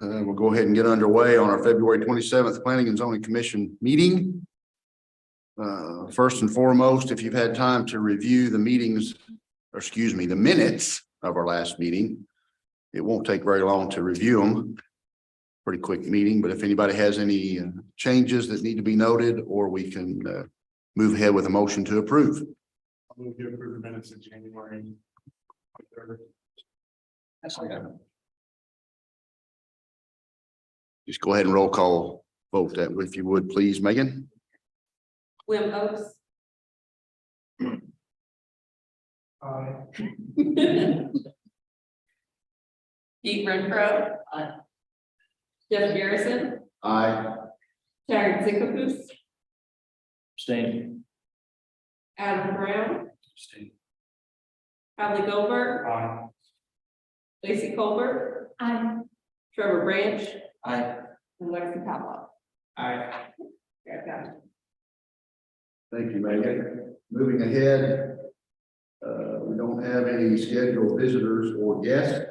We'll go ahead and get underway on our February 27th Planning and Zoning Commission meeting. First and foremost, if you've had time to review the the minutes of our last meeting, it won't take very long to review them. Pretty quick meeting, but if anybody has any changes that need to be noted, or we can move ahead with a motion to approve. I'll move to approve the minutes of January 23rd. Just go ahead and roll call vote that, if you would, please, Megan. William Oaks. Pete Renfro. Jeff Garrison. Aye. Sharon Zickapoose. Abstain. Adam Brown. Bradley Goldberg. Aye. Lacey Colbert. Aye. Trevor Branch. Aye. And Lexi Pavlov. Aye. Yeah, got it. Thank you, Megan. Moving ahead, we don't have any scheduled visitors or guests.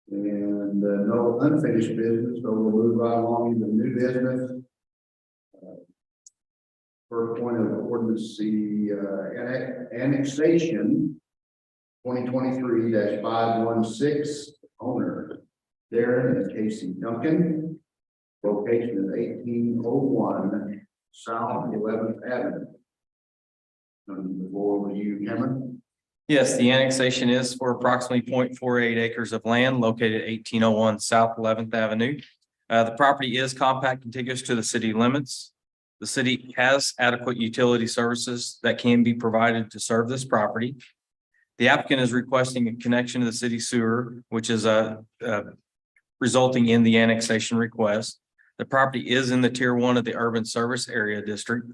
And no unfinished business, so we'll move right along into new business. First point of ordinance, the annexation 2023-516, owner Darren and Casey Duncan. Location is 1801 South 11th Avenue. The floor with you, Cameron. Yes, the annexation is for approximately 0.48 acres of land located at 1801 South 11th Avenue. The property is compact contiguous to the city limits. The city has adequate utility services that can be provided to serve this property. The applicant is requesting a connection to the city sewer, which is resulting in the annexation request. The property is in the tier 1 of the urban service area district.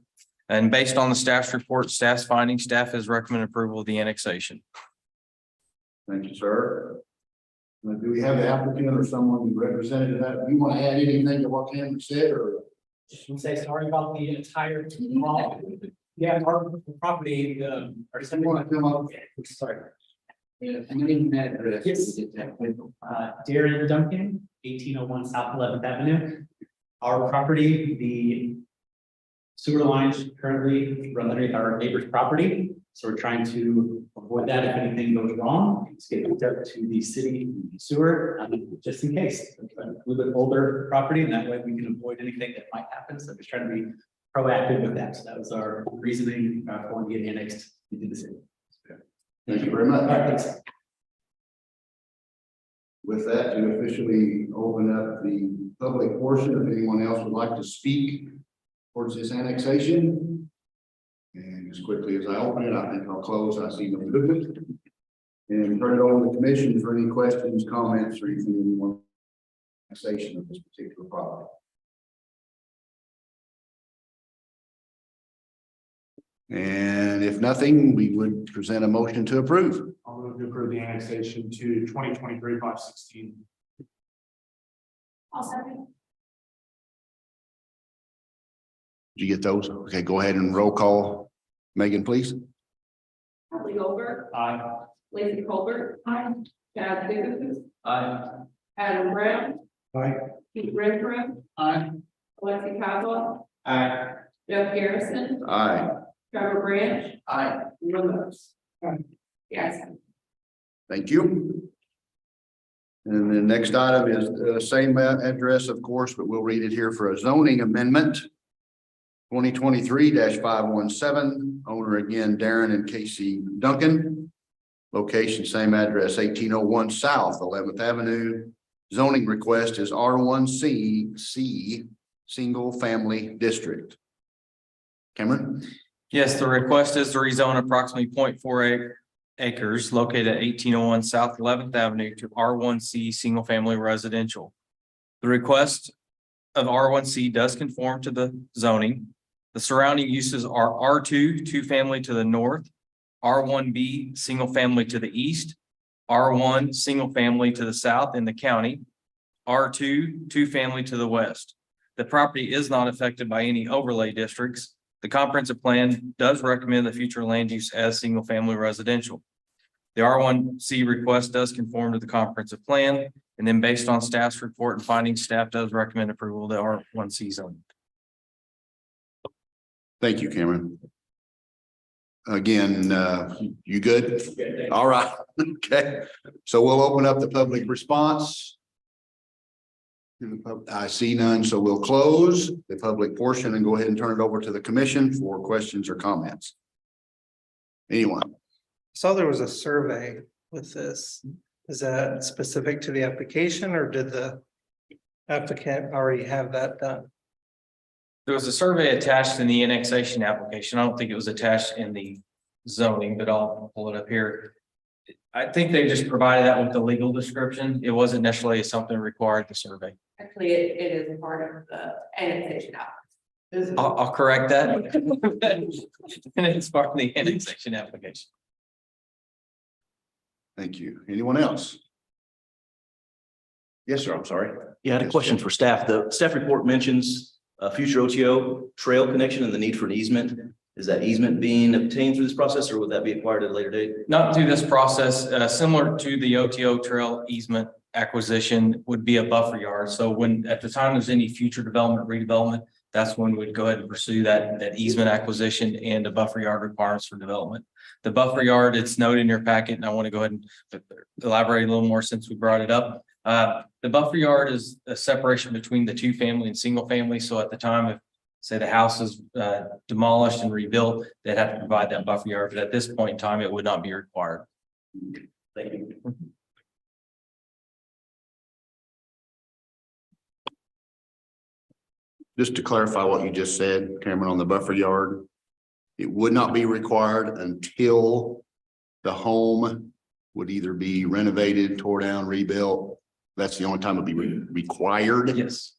And based on the staff's report, staff's findings, staff has recommended approval of the annexation. Thank you, sir. Do we have the applicant or someone who represented that? Do you want to add anything to what Cameron said, or? Just want to say sorry about the entire. Yeah, our property, our. You want to come up? Sorry. Yeah, and then address. Yes. Darren Duncan, 1801 South 11th Avenue. Our property, the sewer lines currently run underneath our neighbor's property. So we're trying to avoid that if anything goes wrong. It's getting hooked up to the city sewer, just in case. It's a little bit older property, and that way we can avoid anything that might happen. So just trying to be proactive with that. So that was our reasoning for wanting to get annexed into the city. Thank you very much. All right, thanks. With that, to officially open up the public portion, if anyone else would like to speak towards this annexation. And as quickly as I open it, I think I'll close. I see no movement. And turn it over to the commission for any questions, comments, or anything you want annexation of this particular property. And if nothing, we would present a motion to approve. I'll move to approve the annexation to 2023-516. I'll second. Did you get those? Okay, go ahead and roll call. Megan, please. Bradley Goldberg. Aye. Lacey Colbert. Aye. Chad Zickapoose. Aye. Adam Brown. Aye. Pete Renfro. Aye. Lexi Pavlov. Aye. Jeff Garrison. Aye. Trevor Branch. Aye. William Oaks. Yes. Thank you. And the next item is the same address, of course, but we'll read it here for a zoning amendment. 2023-517, owner again, Darren and Casey Duncan. Location, same address, 1801 South 11th Avenue. Zoning request is R1C single family district. Cameron? Yes, the request is to rezone approximately 0.48 acres located at 1801 South 11th Avenue to R1C single family residential. The request of R1C does conform to the zoning. The surrounding uses are R2, 2-family to the north, R1B, single family to the east, R1, single family to the south in the county, R2, 2-family to the west. The property is not affected by any overlay districts. The comprehensive plan does recommend the future land use as single family residential. The R1C request does conform to the comprehensive plan, And then based on staff's report and findings, staff does recommend approval of the R1C zone. Thank you, Cameron. Again, you good? All right, okay. So we'll open up the public response. I see none, so we'll close the public portion and go ahead and turn it over to the commission for questions or comments. Anyone? Saw there was a survey with this. Is that specific to the application or did the applicant already have that done? There was a survey attached in the annexation application. I don't think it was attached in the zoning, but I'll pull it up here. I think they just provided that with the legal description. It wasn't necessarily something required the survey. Actually, it is a part of the annexation app. I'll correct that. And it's part of the annexation application. Thank you. Anyone else? Yes, sir. I'm sorry. Yeah, I had a question for staff. The staff report mentions a future OTO trail connection and the need for an easement. Is that easement being obtained through this process, or would that be acquired at a later date? Not through this process, similar to the OTO trail easement acquisition would be a buffer yard. So when, at the time there's any future development, redevelopment, that's when we'd go ahead and pursue that easement acquisition and a buffer yard requirements for development. The buffer yard, it's noted in your packet, and I want to go ahead and elaborate a little more since we brought it up. The buffer yard is a separation between the two family and single family. So at the time, if say the house is demolished and rebuilt, they'd have to provide that buffer yard. But at this point in time, it would not be required. Thank you. Just to clarify what you just said, Cameron, on the buffer yard, it would not be required until the home would either be renovated, tore down, rebuilt. That's the only time it'd be required. Yes.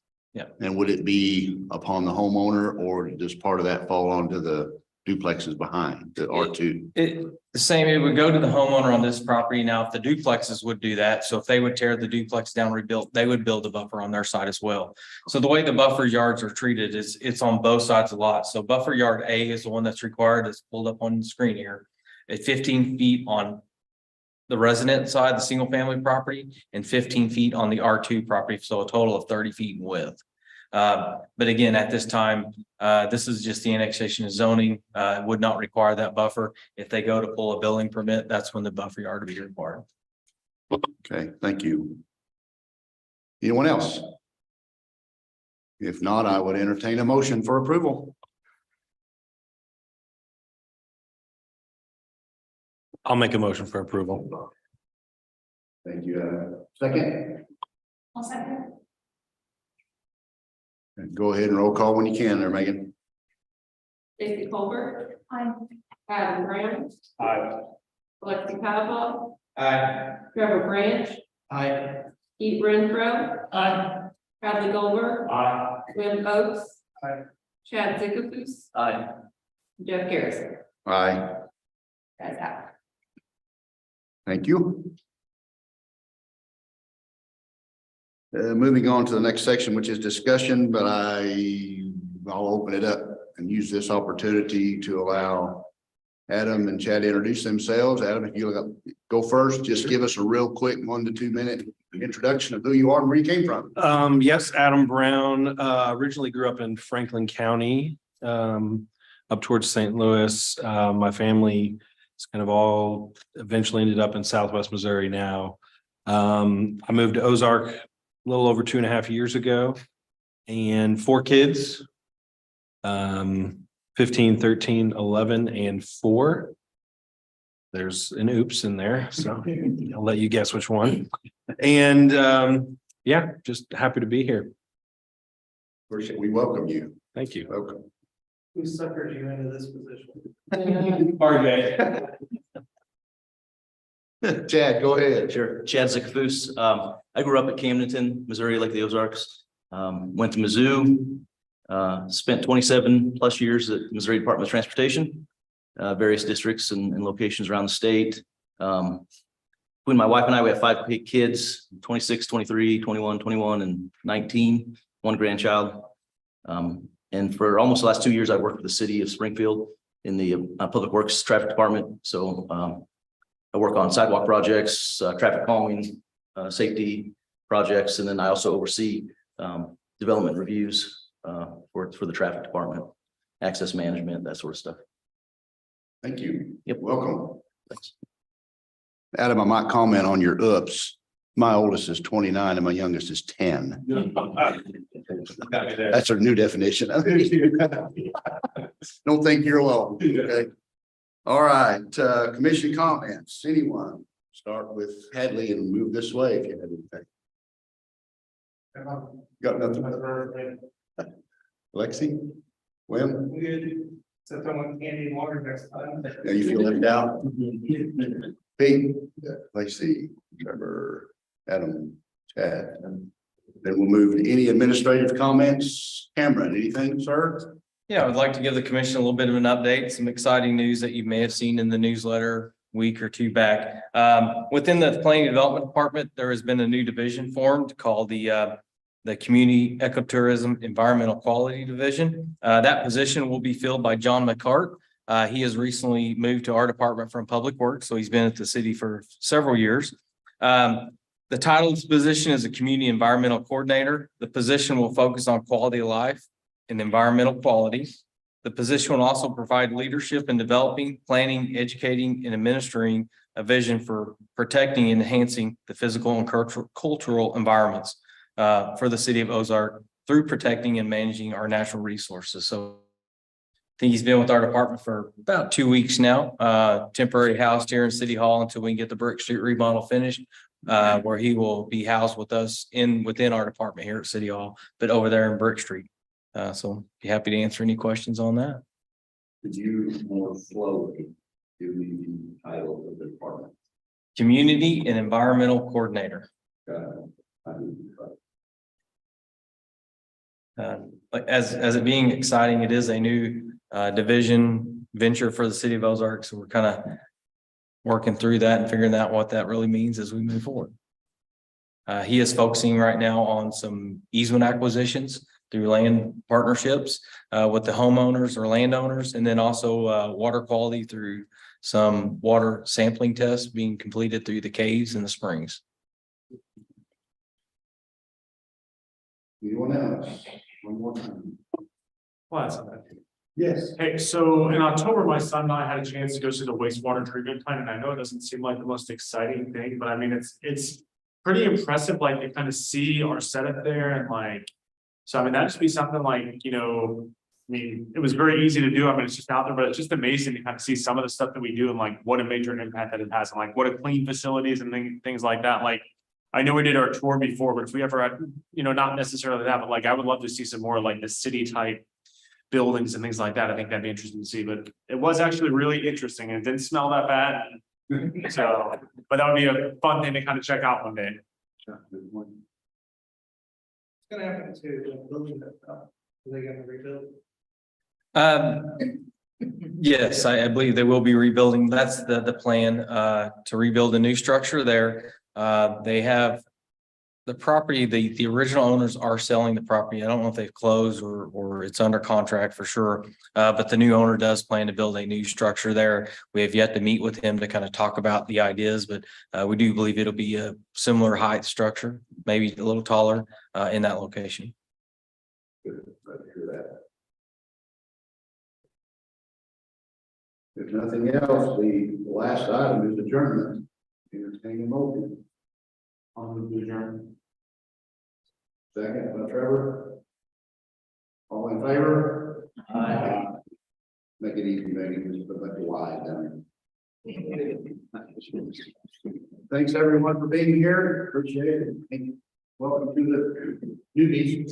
And would it be upon the homeowner, or does part of that fall onto the duplexes behind the R2? The same, it would go to the homeowner on this property. Now, if the duplexes would do that, so if they would tear the duplex down, rebuild, they would build a buffer on their side as well. So the way the buffer yards are treated is it's on both sides of the lot. So buffer yard A is the one that's required. It's pulled up on the screen here at 15 feet on the resident side, the single family property, and 15 feet on the R2 property. So a total of 30 feet in width. But again, at this time, this is just the annexation of zoning, would not require that buffer. If they go to pull a building permit, that's when the buffer yard would be required. Okay, thank you. Anyone else? If not, I would entertain a motion for approval. I'll make a motion for approval. Thank you. Second, I'll second. go ahead and roll call when you can there, Megan. Stacy Colbert. Aye. Adam Brown. Aye. Alexi Cabo. Aye. Trevor Branch. Aye. Pete Renfro. Aye. Bradley Goldberg. Aye. William Oates. Aye. Chad Zickapus. Aye. Jeff Garrison. Aye, Guys out. thank you. Moving on to the next section, which is discussion, but I'll open it up and use this opportunity to allow Adam and Chad to introduce themselves. Adam, if you go first, just give us a real quick 1 to 2 minute introduction of who you are and where you came from. Yes, Adam Brown, originally grew up in Franklin County, up towards St. Louis. My family is kind of all eventually ended up in Southwest Missouri now. I moved to Ozark a little over 2.5 years ago, and 4 kids, 15, 13, 11, and 4. There's an oops in there, so I'll let you guess which one. And yeah, just happy to be here. We welcome you. Thank you. Welcome. Who suckered you into this position? RJ. Chad, go ahead. Sure. Chad Zickapus. I grew up at Camdenton, Missouri, like the Ozarks. Went to Mizzou. Spent 27 plus years at Missouri Department of Transportation, various districts and locations around the state. Between my wife and I, we have 5 kids, 26, 23, 21, 21, and 19, 1 grandchild. And for almost the last 2 years, I worked for the city of Springfield in the Public Works Traffic Department. So I work on sidewalk projects, traffic calming, safety, projects. And then I also oversee development reviews for the traffic department, access management, that sort of stuff. Thank you. Yep. Welcome. Thanks. Adam, I might comment on your oops. My oldest is 29 and my youngest is 10. That's our new definition. Don't think you're alone. Okay. All right, commission comments. Anyone? Start with Hadley and move this way if you have anything. Got nothing? Lexi? Wim? Except I want candy and water next time. Yeah, you feel left out? Pete, Lacey, Trevor, Adam, Chad. Then we'll move to any administrative comments. Cameron, anything, sir? Yeah, I would like to give the commission a little bit of an update, some exciting news that you may have seen in the newsletter week or two back. Within the planning and development department, there has been a new division formed called the Community Ecotourism Environmental Quality Division. That position will be filled by John McCart. He has recently moved to our department from Public Works, so he's been at the city for several years. The title of this position is a Community Environmental Coordinator. The position will focus on quality of life and environmental quality. The position will also provide leadership in developing, planning, educating, and administering a vision for protecting and enhancing the physical and cultural environments for the city of Ozark through protecting and managing our natural resources. So I think he's been with our department for about 2 weeks now, temporary housed here in City Hall until we can get the Brick Street remodel finished, where he will be housed with us within our department here at City Hall, but over there in Brick Street. So be happy to answer any questions on that. Could you more slowly give me the title of the department? Community and Environmental Coordinator. As it being exciting, it is a new division venture for the city of Ozark. So we're kind of working through that and figuring out what that really means as we move forward. He is focusing right now on some easement acquisitions through land partnerships with the homeowners or landowners, and then also water quality through some water sampling tests being completed through the caves and the springs. Anyone else? One more time. Well, that's okay. Yes. Hey, so in October, my son and I had a chance to go see the wastewater treatment plant, and I know it doesn't seem like the most exciting thing, but I mean, it's pretty impressive, like, to kind of see our setup there and like, so I mean, that should be something like, you know, I mean, it was very easy to do. I mean, it's just out there, but it's just amazing to kind of see some of the stuff that we do and like what a major impact that it has and like what a clean facilities and things like that. Like, I know we did our tour before, but if we ever had, you know, not necessarily that, but like, I would love to see some more like the city type buildings and things like that. I think that'd be interesting to see, but it was actually really interesting and it didn't smell that bad. So, but that would be a fun thing to kind of check out one day. What's gonna happen to the building that's up? Are they gonna rebuild? Yes, I believe they will be rebuilding. That's the plan to rebuild a new structure there. They have the property, the original owners are selling the property. I don't know if they've closed or it's under contract for sure. But the new owner does plan to build a new structure there. We have yet to meet with him to kind of talk about the ideas, but we do believe it'll be a similar height structure, maybe a little taller in that location. Good. Glad to hear that. If nothing else, the last item is adjournment. Entertaining motion. On the adjournment. Second by Trevor. All in favor? Aye. Make it easy, maybe just put like a Y down. Thanks everyone for being here. Appreciate it. Welcome to the newbies.